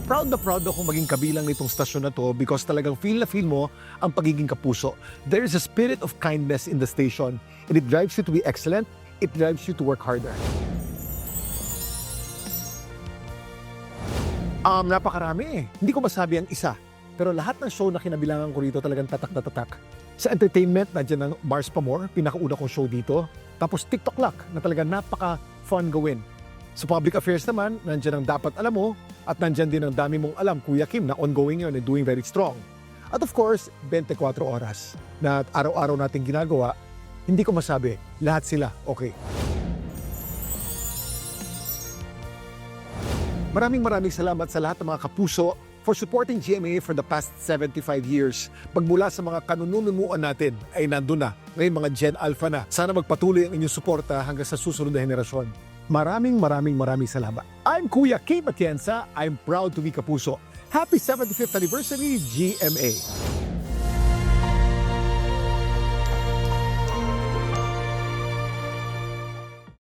proud na proud akong maging kabilang nitong stasyon na to because talagang feel na feel mo ang pagiging kapuso. There is a spirit of kindness in the station and it drives you to be excellent, it drives you to work harder. Napakarami. Hindi ko masabi ang isa. Pero lahat ng show na kinabilangan ko rito talagang tatak na tatak. Sa entertainment, nandiyan ang Mars Pamor, pinakauna kong show dito. Tapos TikTok Luck na talagang napaka-fun gawin. Sa public affairs naman, nandiyan ang Dapat Alam Mo at nandiyan din ang Dami Mong Alam, Kuya Kim, na ongoing yun and doing very strong. At of course, 24 Oras na araw-araw nating ginagawa, hindi ko masabi, lahat sila okay. Maraming salamat sa lahat ng mga kapuso for supporting GMA for the past 75 years. Pagmula sa mga kanununuan natin ay nandun na, ngayon mga Gen Alpha na. Sana magpatuloy ang inyong suporta hanggang sa susunod na henerasyon. Maraming salamat. I'm Kuya Kim Atienza. I'm proud to be kapuso. Happy 75th anniversary, GMA!